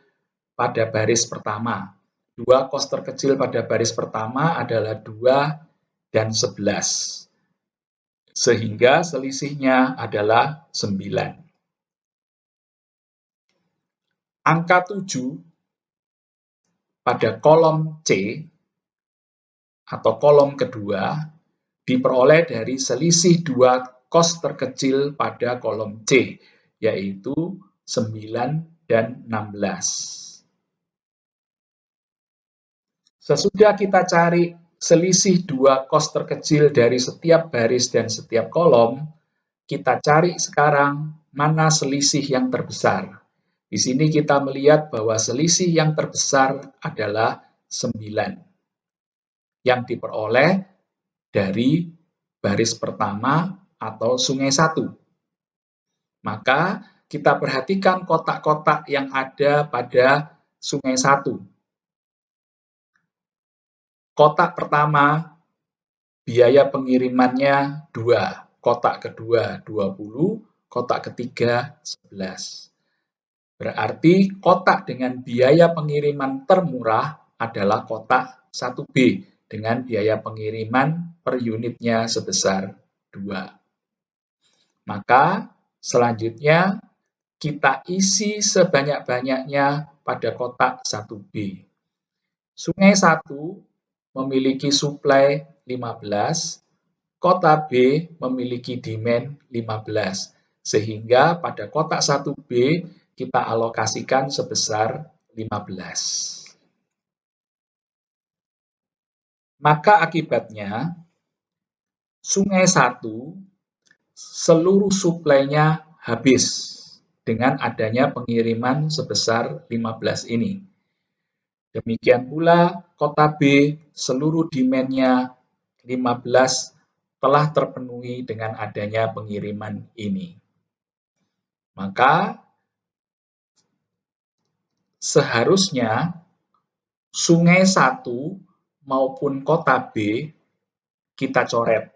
pada baris pertama. Dua kos terkecil pada baris pertama adalah 2 dan 11. Sehingga selisihnya adalah 9. Angka 7 pada kolom C atau kolom kedua diperoleh dari selisih dua kos terkecil pada kolom C, yaitu 9 dan 16. Sesudah kita cari selisih dua kos terkecil dari setiap baris dan setiap kolom, kita cari sekarang mana selisih yang terbesar. Di sini kita melihat bahwa selisih yang terbesar adalah 9 yang diperoleh dari baris pertama atau sungai 1. Maka kita perhatikan kotak-kotak yang ada pada sungai 1. Kotak pertama biaya pengirimannya 2, kotak kedua 20, kotak ketiga 11. Berarti kotak dengan biaya pengiriman termurah adalah kotak 1B dengan biaya pengiriman per unitnya sebesar 2. Maka selanjutnya kita isi sebanyak-banyaknya pada kotak 1B. Sungai 1 memiliki suplai 15, kota B memiliki demand 15, sehingga pada kotak 1B kita alokasikan sebesar 15. Maka akibatnya, sungai 1 seluruh suplainya habis dengan adanya pengiriman sebesar 15 ini. Demikian pula kota B seluruh demand-nya 15 telah terpenuhi dengan adanya pengiriman ini. Maka seharusnya sungai 1 maupun kota B kita coret.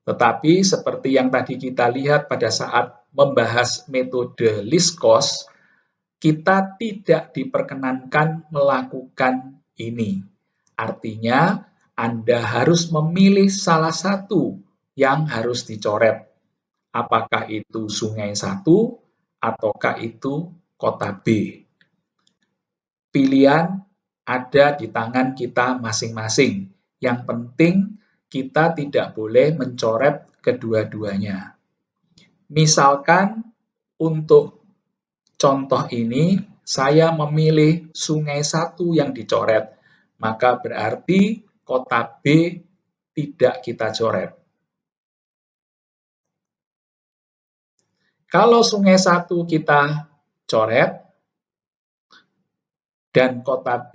Tetapi seperti yang tadi kita lihat pada saat membahas metode least cost, kita tidak diperkenankan melakukan ini. Artinya, Anda harus memilih salah satu yang harus dicoret. Apakah itu Sungai 1 ataukah itu Kota B? Pilihan ada di tangan kita masing-masing. Yang penting kita tidak boleh mencoret kedua-duanya. Misalkan untuk contoh ini, saya memilih Sungai 1 yang dicoret, maka berarti Kota B tidak kita coret. Kalau Sungai 1 kita coret, dan Kota B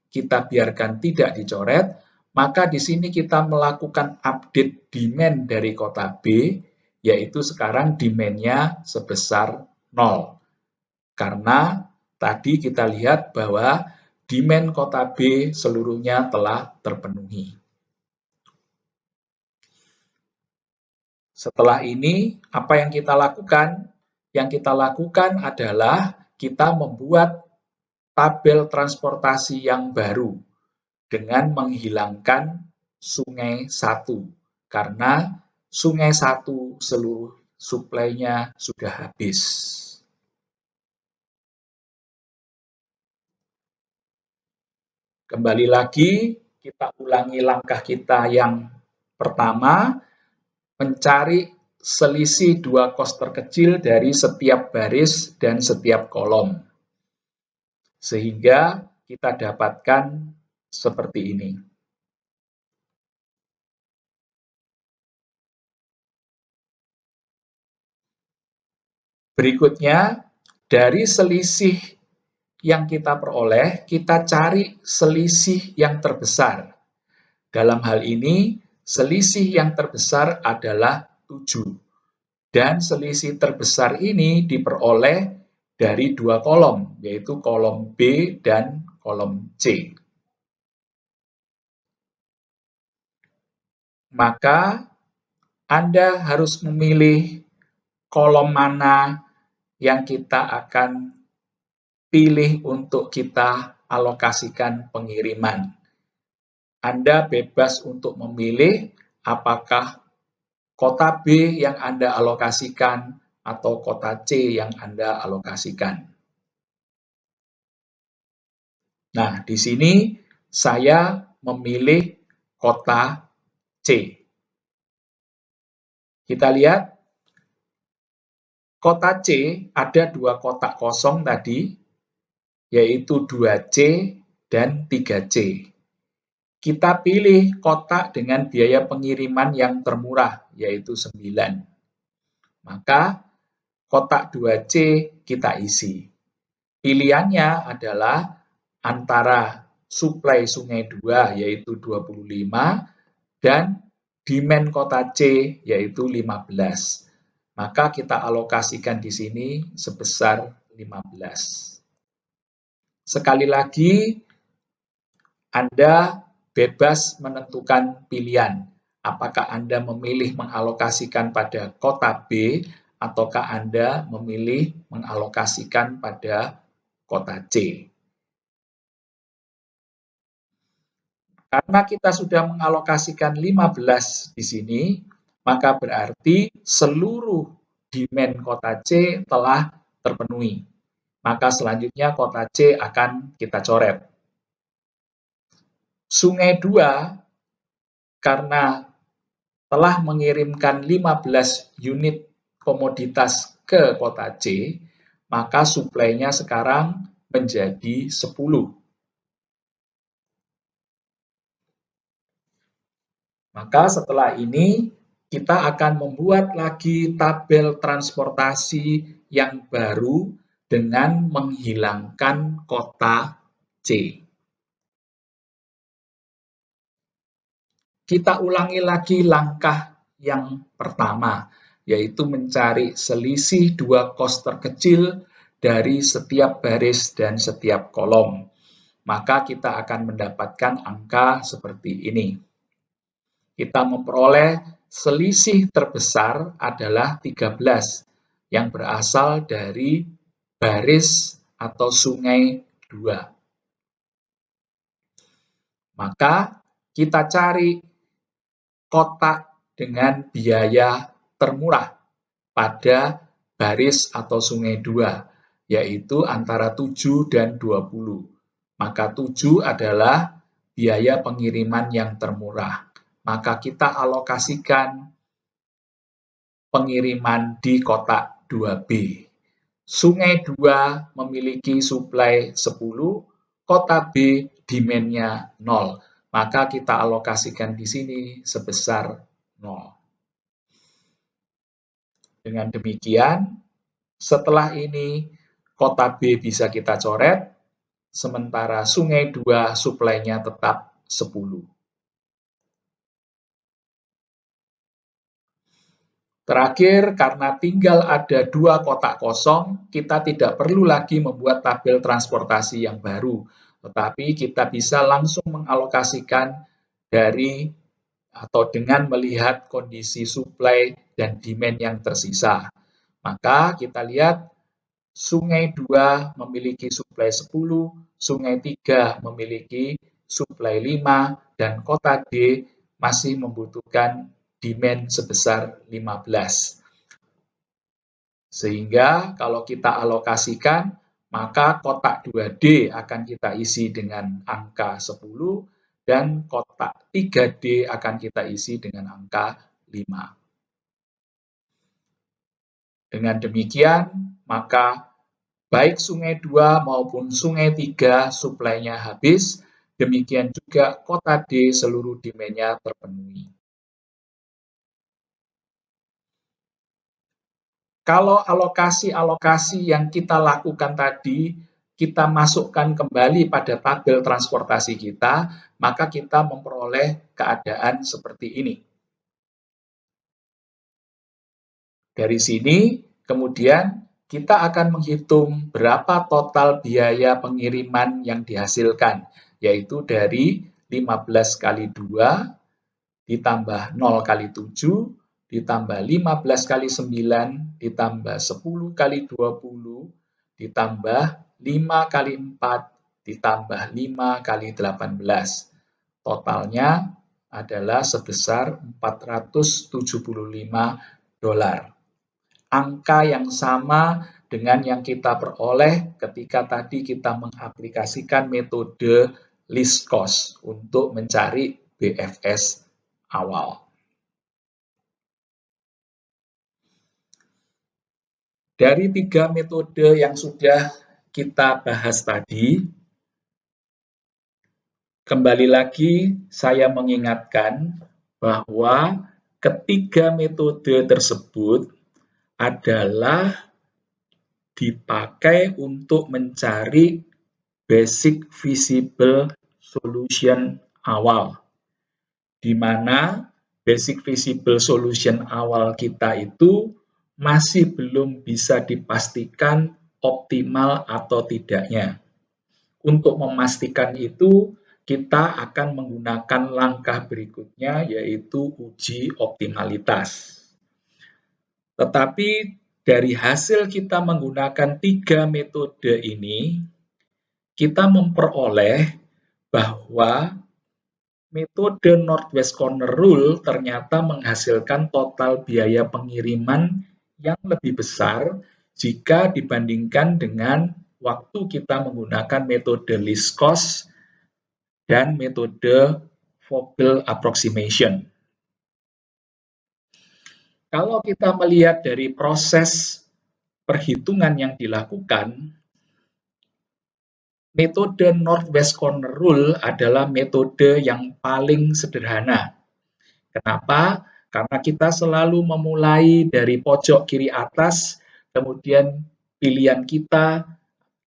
kita biarkan tidak dicoret, maka di sini kita melakukan update demand dari Kota B, yaitu sekarang demand-nya sebesar 0. Karena tadi kita lihat bahwa demand Kota B seluruhnya telah terpenuhi. Setelah ini, apa yang kita lakukan? Yang kita lakukan adalah kita membuat tabel transportasi yang baru dengan menghilangkan Sungai 1 karena Sungai 1 seluruh suplainya sudah habis. Kembali lagi, kita ulangi langkah kita yang pertama, mencari selisih dua kos terkecil dari setiap baris dan setiap kolom. Sehingga kita dapatkan seperti ini. Berikutnya, dari selisih yang kita peroleh, kita cari selisih yang terbesar. Dalam hal ini, selisih yang terbesar adalah 7. Dan selisih terbesar ini diperoleh dari dua kolom, yaitu kolom B dan kolom C. Maka Anda harus memilih kolom mana yang kita akan pilih untuk kita alokasikan pengiriman. Anda bebas untuk memilih apakah Kota B yang Anda alokasikan atau Kota C yang Anda alokasikan. Nah, di sini saya memilih Kota C. Kita lihat, Kota C ada dua kotak kosong tadi, yaitu 2C dan 3C. Kita pilih kotak dengan biaya pengiriman yang termurah, yaitu 9. Maka kotak 2C kita isi. Pilihannya adalah antara suplai Sungai 2 yaitu 25 dan demand Kota C yaitu 15. Maka kita alokasikan di sini sebesar 15. Sekali lagi, Anda bebas menentukan pilihan. Apakah Anda memilih mengalokasikan pada Kota B ataukah Anda memilih mengalokasikan pada Kota C. Karena kita sudah mengalokasikan 15 di sini, maka berarti seluruh demand Kota C telah terpenuhi. Maka selanjutnya Kota C akan kita coret. Sungai 2, karena telah mengirimkan 15 unit komoditas ke Kota C, maka suplainya sekarang menjadi 10. Maka setelah ini kita akan membuat lagi tabel transportasi yang baru dengan menghilangkan Kota C. Kita ulangi lagi langkah yang pertama, yaitu mencari selisih dua kos terkecil dari setiap baris dan setiap kolom. Maka kita akan mendapatkan angka seperti ini. Kita memperoleh selisih terbesar adalah 13 yang berasal dari baris atau Sungai 2. Maka kita cari kotak dengan biaya termurah pada baris atau sungai 2, yaitu antara 7 dan 20. Maka 7 adalah biaya pengiriman yang termurah. Maka kita alokasikan pengiriman di kotak 2B. Sungai 2 memiliki suplai 10, kota B demand-nya 0. Maka kita alokasikan di sini sebesar 0. Dengan demikian, setelah ini kota B bisa kita coret, sementara sungai 2 suplainya tetap 10. Terakhir, karena tinggal ada 2 kotak kosong, kita tidak perlu lagi membuat tabel transportasi yang baru, tetapi kita bisa langsung mengalokasikan dari atau dengan melihat kondisi supply dan demand yang tersisa. Maka kita lihat sungai 2 memiliki suplai 10, sungai 3 memiliki suplai 5, dan kota D masih membutuhkan demand sebesar 15. Sehingga kalau kita alokasikan, maka kotak 2D akan kita isi dengan angka 10, dan kotak 3D akan kita isi dengan angka 5. Dengan demikian, maka baik sungai 2 maupun sungai 3 suplainya habis, demikian juga kota D seluruh demand-nya terpenuhi. Kalau alokasi-alokasi yang kita lakukan tadi, kita masukkan kembali pada tabel transportasi kita, maka kita memperoleh keadaan seperti ini. Dari sini, kemudian kita akan menghitung berapa total biaya pengiriman yang dihasilkan, yaitu dari 15 kali 2 ditambah 0 kali 7, ditambah 15 kali 9, ditambah 10 kali 20, ditambah 5 kali 4, ditambah 5 kali 18. Totalnya adalah sebesar $475. Angka yang sama dengan yang kita peroleh ketika tadi kita mengaplikasikan metode least cost untuk mencari BFS awal. Dari 3 metode yang sudah kita bahas tadi, kembali lagi saya mengingatkan bahwa ketiga metode tersebut adalah dipakai untuk mencari basic feasible solution awal, di mana basic feasible solution awal kita itu masih belum bisa dipastikan optimal atau tidaknya. Untuk memastikan itu, kita akan menggunakan langkah berikutnya, yaitu uji optimalitas. Tetapi dari hasil kita menggunakan 3 metode ini, kita memperoleh bahwa metode Northwest Corner Rule ternyata menghasilkan total biaya pengiriman yang lebih besar jika dibandingkan dengan waktu kita menggunakan metode least cost dan metode Vogel approximation. Kalau kita melihat dari proses perhitungan yang dilakukan, metode Northwest Corner Rule adalah metode yang paling sederhana. Kenapa? Karena kita selalu memulai dari pojok kiri atas, kemudian pilihan kita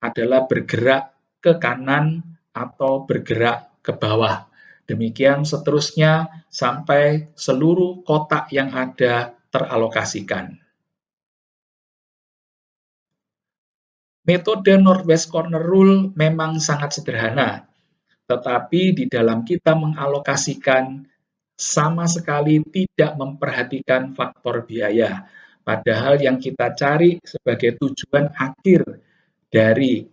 adalah bergerak ke kanan atau bergerak ke bawah. Demikian seterusnya sampai seluruh kotak yang ada teralokasikan. Metode Northwest Corner Rule memang sangat sederhana, tetapi di dalam kita mengalokasikan sama sekali tidak memperhatikan faktor biaya. Padahal yang kita cari sebagai tujuan akhir dari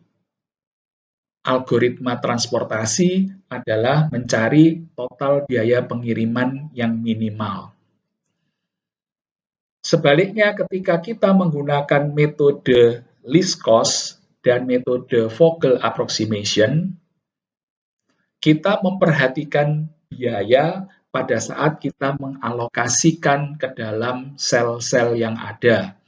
algoritma transportasi adalah mencari total biaya pengiriman yang minimal. Sebaliknya, ketika kita menggunakan metode least cost dan metode Vogel approximation, kita memperhatikan biaya pada saat kita mengalokasikan ke dalam sel-sel yang ada.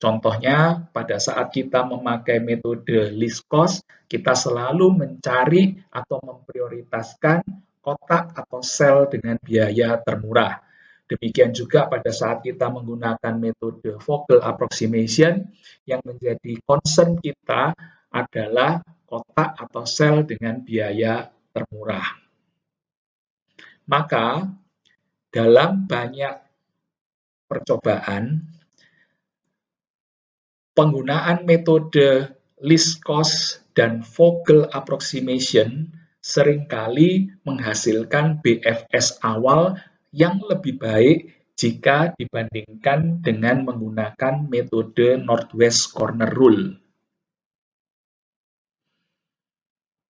Contohnya, pada saat kita memakai metode least cost, kita selalu mencari atau memprioritaskan kotak atau sel dengan biaya termurah. Demikian juga pada saat kita menggunakan metode Vogel approximation, yang menjadi concern kita adalah kotak atau sel dengan biaya termurah. Maka, dalam banyak percobaan, penggunaan metode least cost dan Vogel approximation seringkali menghasilkan BFS awal yang lebih baik jika dibandingkan dengan menggunakan metode Northwest Corner Rule.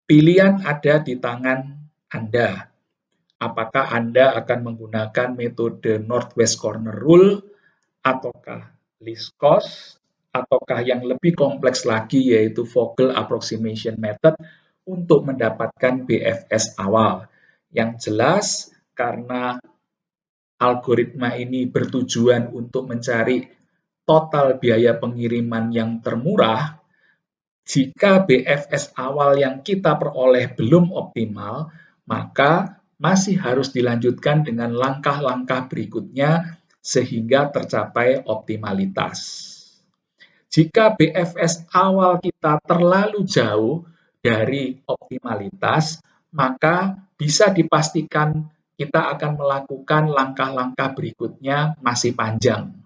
Pilihan ada di tangan Anda. Apakah Anda akan menggunakan metode Northwest Corner Rule ataukah least cost, ataukah yang lebih kompleks lagi yaitu Vogel approximation method untuk mendapatkan BFS awal. Yang jelas, karena algoritma ini bertujuan untuk mencari total biaya pengiriman yang termurah, jika BFS awal yang kita peroleh belum optimal, maka masih harus dilanjutkan dengan langkah-langkah berikutnya sehingga tercapai optimalitas. Jika BFS awal kita terlalu jauh dari optimalitas, maka bisa dipastikan kita akan melakukan langkah-langkah berikutnya masih panjang.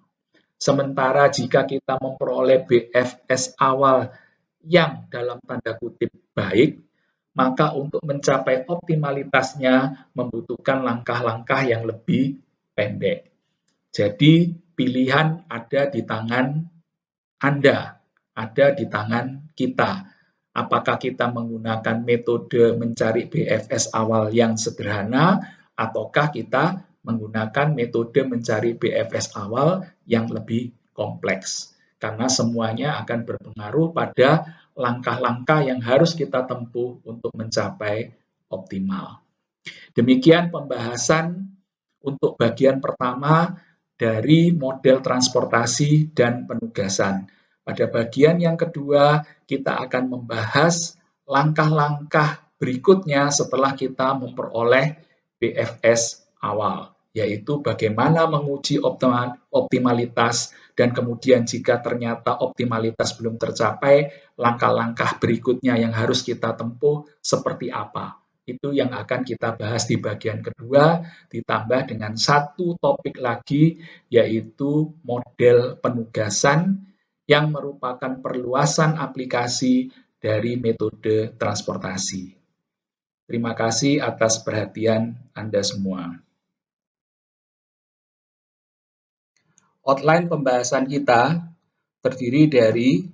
Sementara jika kita memperoleh BFS awal yang dalam tanda kutip baik, maka untuk mencapai optimalitasnya membutuhkan langkah-langkah yang lebih pendek. Jadi pilihan ada di tangan Anda, ada di tangan kita. Apakah kita menggunakan metode mencari BFS awal yang sederhana, ataukah kita menggunakan metode mencari BFS awal yang lebih kompleks. Karena semuanya akan berpengaruh pada langkah-langkah yang harus kita tempuh untuk mencapai optimal. Demikian pembahasan untuk bagian pertama dari model transportasi dan penugasan. Pada bagian yang kedua, kita akan membahas langkah-langkah berikutnya setelah kita memperoleh BFS awal, yaitu bagaimana menguji optimalitas, dan kemudian jika ternyata optimalitas belum tercapai, langkah-langkah berikutnya yang harus kita tempuh seperti apa. Itu yang akan kita bahas di bagian kedua, ditambah dengan satu topik lagi, yaitu model penugasan yang merupakan perluasan aplikasi dari metode transportasi. Terima kasih atas perhatian Anda semua. Outline pembahasan kita terdiri dari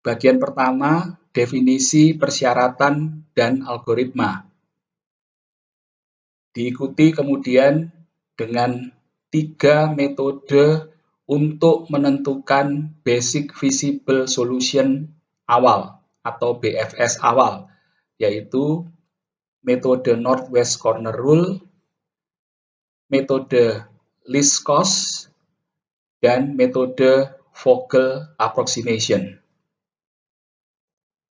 bagian pertama, definisi, persyaratan, dan algoritma. Diikuti kemudian dengan 3 metode untuk menentukan Basic Feasible Solution awal atau BFS awal, yaitu metode Northwest Corner Rule, metode least cost, dan metode Vogel approximation.